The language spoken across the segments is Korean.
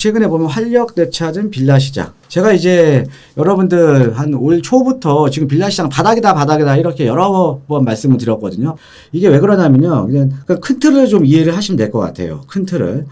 최근에 보면 활력 되찾은 빌라 시장. 제가 이제 여러분들 한 올 초부터 지금 빌라 시장 바닥이다 이렇게 여러 번 말씀을 드렸거든요. 이게 왜 그러냐면요. 그냥 큰 틀을 좀 이해를 하시면 될 것 같아요. 큰 틀을.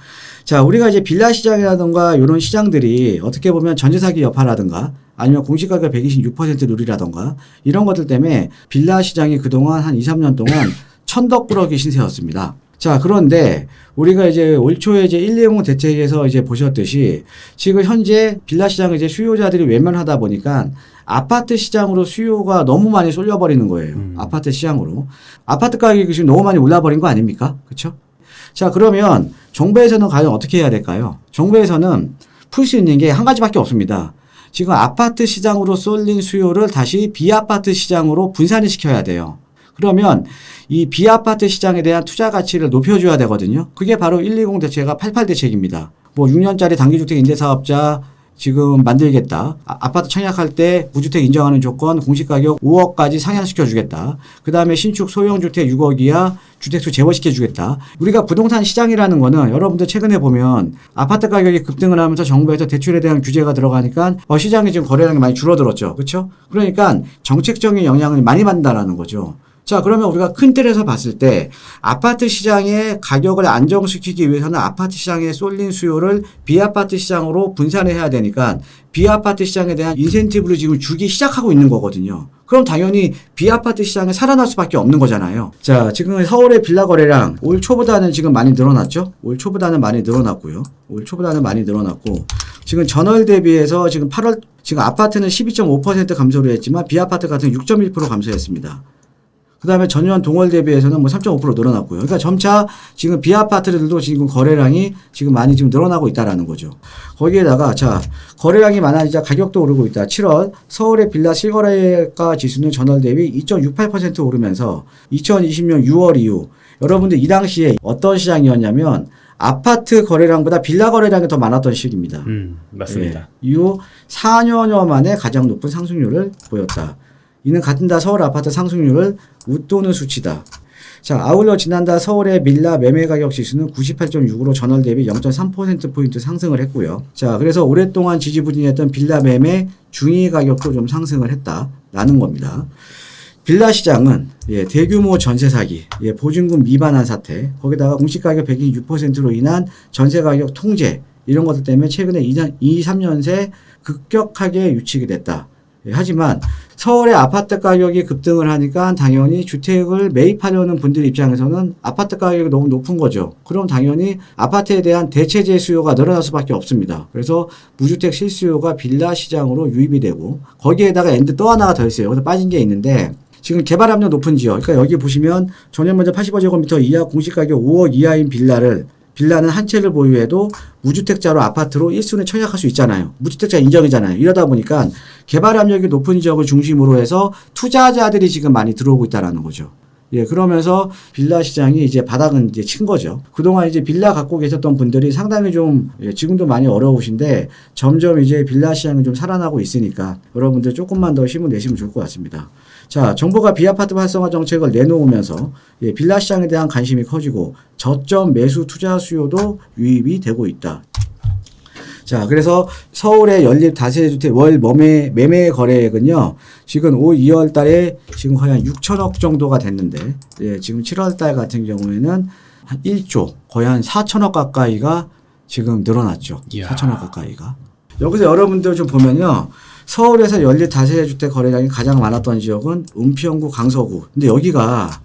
자, 우리가 이제 빌라 시장이라든가 이런 시장들이 어떻게 보면 전세 사기 여파라든가 아니면 공시가격 126% 누리라든가 이런 것들 때문에 빌라 시장이 그동안 한 2, 3년 동안 천덕꾸러기 신세였습니다. 자, 그런데 우리가 이제 올 초에 이제 120 대책에서 이제 보셨듯이 지금 현재 빌라 시장을 이제 수요자들이 외면하다 보니까 아파트 시장으로 수요가 너무 많이 쏠려버리는 거예요. 아파트 시장으로. 아파트 가격이 지금 너무 많이 올라버린 거 아닙니까? 그렇죠? 자, 그러면 정부에서는 과연 어떻게 해야 될까요? 정부에서는 풀 수 있는 게 한 가지밖에 없습니다. 지금 아파트 시장으로 쏠린 수요를 다시 비아파트 시장으로 분산을 시켜야 돼요. 그러면 이 비아파트 시장에 대한 투자 가치를 높여줘야 되거든요. 그게 바로 120 대책과 88 대책입니다. 뭐 6년짜리 단기주택 임대사업자 지금 만들겠다. 아파트 청약할 때 무주택 인정하는 조건 공시가격 5억까지 상향시켜 주겠다. 그 다음에 신축 소형주택 6억 이하 주택수 재벌시켜 주겠다. 우리가 부동산 시장이라는 거는 여러분들 최근에 보면 아파트 가격이 급등을 하면서 정부에서 대출에 대한 규제가 들어가니까 시장이 지금 거래량이 많이 줄어들었죠. 그렇죠? 그러니까 정책적인 영향을 많이 받는다라는 거죠. 자, 그러면 우리가 큰 틀에서 봤을 때 아파트 시장의 가격을 안정시키기 위해서는 아파트 시장에 쏠린 수요를 비아파트 시장으로 분산을 해야 되니까 비아파트 시장에 대한 인센티브를 지금 주기 시작하고 있는 거거든요. 그럼 당연히 비아파트 시장에 살아날 수밖에 없는 거잖아요. 자, 지금 서울의 빌라 거래량 올 초보다는 지금 많이 늘어났죠? 올 초보다는 많이 늘어났고요. 올 초보다는 많이 늘어났고 지금 전월 대비해서 지금 8월 지금 아파트는 12.5% 감소를 했지만 비아파트 같은 6.1% 감소했습니다. 그 다음에 전년 동월 대비해서는 뭐 3.5% 늘어났고요. 그러니까 점차 지금 비아파트들도 지금 거래량이 지금 많이 지금 늘어나고 있다라는 거죠. 거기에다가 자, 거래량이 많아지자 가격도 오르고 있다. 7월 서울의 빌라 실거래가 지수는 전월 대비 2.68% 오르면서 2020년 6월 이후 여러분들 이 당시에 어떤 시장이었냐면 아파트 거래량보다 빌라 거래량이 더 많았던 시기입니다. 맞습니다. 네, 이후 4년여 만에 가장 높은 상승률을 보였다. 이는 같은 달 서울 아파트 상승률을 웃도는 수치다. 자, 아울러 지난달 서울의 빌라 매매 가격 지수는 98.6으로 전월 대비 0.3%포인트 상승을 했고요. 자, 그래서 오랫동안 지지부진했던 빌라 매매 중위 가격도 좀 상승을 했다라는 겁니다. 빌라 시장은 대규모 전세 사기, 보증금 미반환 사태, 거기다가 공시가격 126%로 인한 전세 가격 통제 이런 것들 때문에 최근에 2, 3년 새 급격하게 유치가 됐다. 하지만 서울의 아파트 가격이 급등을 하니까 당연히 주택을 매입하려는 분들 입장에서는 아파트 가격이 너무 높은 거죠. 그럼 당연히 아파트에 대한 대체재 수요가 늘어날 수밖에 없습니다. 그래서 무주택 실수요가 빌라 시장으로 유입이 되고 거기에다가 엔드 또 하나가 더 있어요. 여기서 빠진 게 있는데 지금 개발 압력 높은 지역, 그러니까 여기 보시면 전년면적 85제곱미터 이하 공시가격 5억 이하인 빌라는 한 채를 보유해도 무주택자로 아파트로 1순위에 청약할 수 있잖아요. 무주택자 인정이잖아요. 이러다 보니까 개발 압력이 높은 지역을 중심으로 해서 투자자들이 지금 많이 들어오고 있다라는 거죠. 그러면서 빌라 시장이 이제 바닥은 이제 친 거죠. 그동안 이제 빌라 갖고 계셨던 분들이 상당히 좀 지금도 많이 어려우신데 점점 이제 빌라 시장은 좀 살아나고 있으니까 여러분들 조금만 더 힘을 내시면 좋을 것 같습니다. 자, 정부가 비아파트 활성화 정책을 내놓으면서 빌라 시장에 대한 관심이 커지고 저점 매수 투자 수요도 유입이 되고 있다. 자, 그래서 서울의 연립 다세대주택 월 매매 거래액은요, 지금 올 2월 달에 지금 거의 한 6천억 정도가 됐는데, 지금 7월 달 같은 경우에는 한 1조, 거의 한 4천억 가까이가 지금 늘어났죠. 이야. 4천억 가까이가. 여기서 여러분들 좀 보면요, 서울에서 연립 다세대주택 거래량이 가장 많았던 지역은 은평구, 강서구. 근데 여기가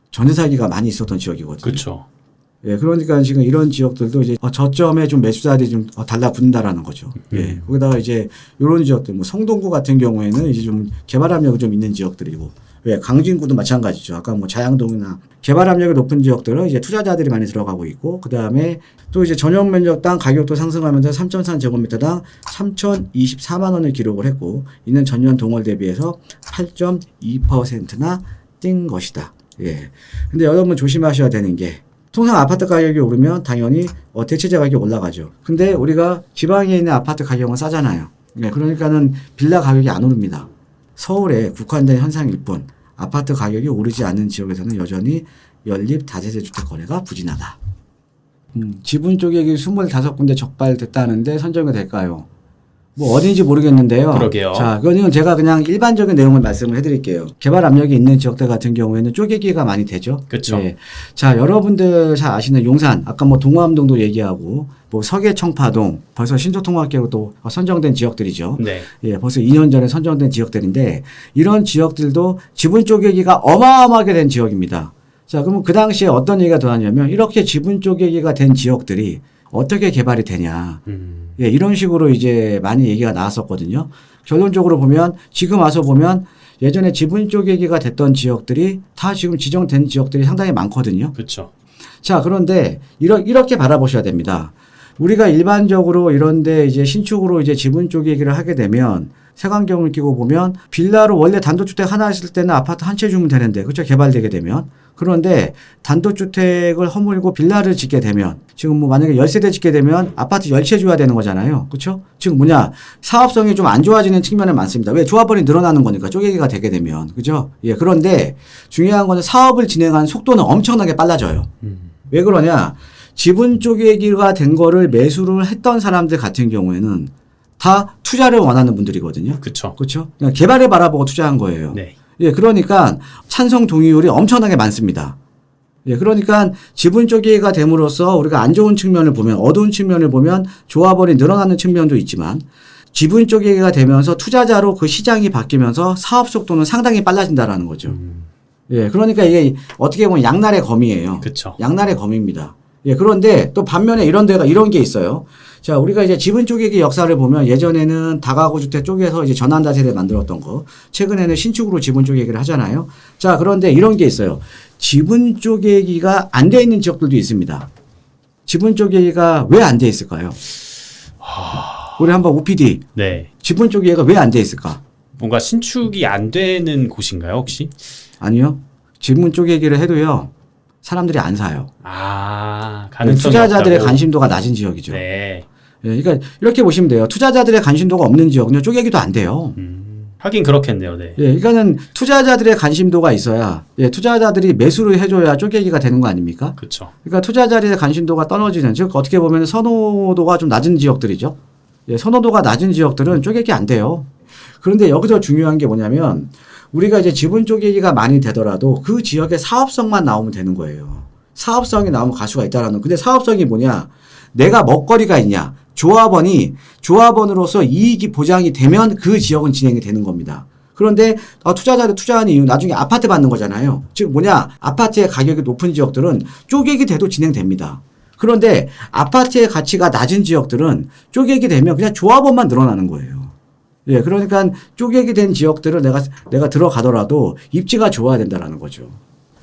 전세 사기가 많이 있었던 지역이거든요. 그렇죠. 그러니까 지금 이런 지역들도 이제 저점에 좀 매수자들이 좀 달라붙는다라는 거죠. 거기다가 이제 이런 지역들, 뭐 성동구 같은 경우에는 이제 좀 개발 압력이 좀 있는 지역들이고, 강진구도 마찬가지죠. 아까 뭐 자양동이나 개발 압력이 높은 지역들은 이제 투자자들이 많이 들어가고 있고, 그 다음에 또 이제 전용 면적 땅 가격도 상승하면서 3.3제곱미터당 3,024만 원을 기록을 했고, 이는 전년 동월 대비해서 8.2%나 뛴 것이다. 근데 여러분 조심하셔야 되는 게, 통상 아파트 가격이 오르면 당연히 대체재 가격이 올라가죠. 근데 우리가 지방에 있는 아파트 가격은 싸잖아요. 그러니까는 빌라 가격이 안 오릅니다. 서울에 국한된 현상일 뿐 아파트 가격이 오르지 않는 지역에서는 여전히 연립 다세대 주택 거래가 부진하다. 지분 쪼개기 25군데 적발됐다는데 선정이 될까요? 뭐 어딘지 모르겠는데요. 그러게요. 자, 그거는 제가 그냥 일반적인 내용을 말씀을 해드릴게요. 개발 압력이 있는 지역들 같은 경우에는 쪼개기가 많이 되죠. 그렇죠. 예. 자, 여러분들 잘 아시는 용산, 아까 뭐 동호암동도 얘기하고 뭐 서계청파동, 벌써 신소통합계로 선정된 지역들이죠. 네. 예, 벌써 2년 전에 선정된 지역들인데 이런 지역들도 지분 쪼개기가 어마어마하게 된 지역입니다. 자, 그러면 그 당시에 어떤 얘기가 들어왔냐면 이렇게 지분 쪼개기가 된 지역들이 어떻게 개발이 되냐. 예, 이런 식으로 이제 많이 얘기가 나왔었거든요. 결론적으로 보면 지금 와서 보면 예전에 지분 쪼개기가 됐던 지역들이 다 지금 지정된 지역들이 상당히 많거든요. 그렇죠. 자, 그런데 이렇게 바라보셔야 됩니다. 우리가 일반적으로 이런데 이제 신축으로 이제 지분 쪼개기를 하게 되면 색안경을 끼고 보면 빌라로 원래 단독주택 하나 있을 때는 아파트 한 채 주면 되는데 그렇죠? 개발되게 되면. 그런데 단독주택을 허물고 빌라를 짓게 되면 지금 뭐 만약에 10세대 짓게 되면 아파트 10채 줘야 되는 거잖아요. 그렇죠? 지금 뭐냐? 사업성이 좀 안 좋아지는 측면이 많습니다. 왜? 조합원이 늘어나는 거니까 쪼개기가 되게 되면. 그죠? 예. 그런데 중요한 거는 사업을 진행하는 속도는 엄청나게 빨라져요. 왜 그러냐? 지분 쪼개기가 된 거를 매수를 했던 사람들 같은 경우에는 다 투자를 원하는 분들이거든요. 그렇죠. 그렇죠? 그냥 개발을 바라보고 투자한 거예요. 네. 예, 그러니까 찬성 동의율이 엄청나게 많습니다. 예, 그러니까 지분 쪼개기가 됨으로써 우리가 안 좋은 측면을 보면 어두운 측면을 보면 조합원이 늘어나는 측면도 있지만 지분 쪼개기가 되면서 투자자로 그 시장이 바뀌면서 사업 속도는 상당히 빨라진다라는 거죠. 예, 그러니까 이게 어떻게 보면 양날의 검이에요. 그렇죠. 양날의 검입니다. 예, 그런데 또 반면에 이런 게 있어요. 자, 우리가 이제 지분 쪼개기 역사를 보면 예전에는 다가구 주택 쪼개서 이제 전환다세대 만들었던 거, 최근에는 신축으로 지분 쪼개기를 하잖아요. 자, 그런데 이런 게 있어요. 지분 쪼개기가 안 돼 있는 지역들도 있습니다. 지분 쪼개기가 왜 안 돼 있을까요? 우리 한번 OPD. 네. 지분 쪼개기가 왜 안 돼 있을까? 뭔가 신축이 안 되는 곳인가요, 혹시? 아니요. 지분 쪼개기를 해도요. 사람들이 안 사요. 가능성이 투자자들의 없다고. 관심도가 낮은 지역이죠. 네. 예, 그러니까 이렇게 보시면 돼요. 투자자들의 관심도가 없는 지역은요. 쪼개기도 안 돼요. 하긴 그렇겠네요. 네. 예, 그러니까는 투자자들의 관심도가 있어야 투자자들이 매수를 해줘야 쪼개기가 되는 거 아닙니까? 그렇죠. 그러니까 투자자들의 관심도가 떨어지는 즉 어떻게 보면 선호도가 좀 낮은 지역들이죠. 예, 선호도가 낮은 지역들은 쪼개기 안 돼요. 그런데 여기서 중요한 게 뭐냐면 우리가 이제 지분 쪼개기가 많이 되더라도 그 지역의 사업성만 나오면 되는 거예요. 사업성이 나오면 가수가 있다라는. 근데 사업성이 뭐냐? 내가 먹거리가 있냐? 조합원으로서 이익이 보장이 되면 그 지역은 진행이 되는 겁니다. 그런데 투자자들 투자하는 이유 나중에 아파트 받는 거잖아요. 즉 뭐냐? 아파트의 가격이 높은 지역들은 쪼개기 돼도 진행됩니다. 그런데 아파트의 가치가 낮은 지역들은 쪼개기 되면 그냥 조합원만 늘어나는 거예요. 예, 그러니까 쪼개기 된 지역들을 내가 들어가더라도 입지가 좋아야 된다라는 거죠.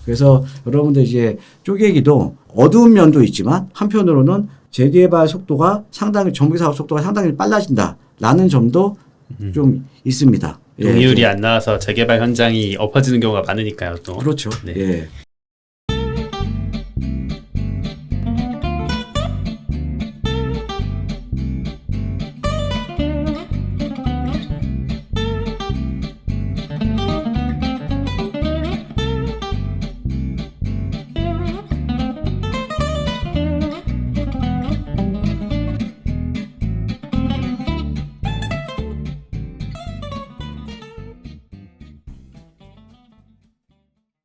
그래서 여러분들 이제 쪼개기도 어두운 면도 있지만 한편으로는 재개발 속도가 상당히 정비사업 속도가 상당히 빨라진다라는 점도 좀 있습니다. 동의율이 예, 안 나와서 재개발 현장이 엎어지는 경우가 많으니까요, 또. 그렇죠. 네. 예.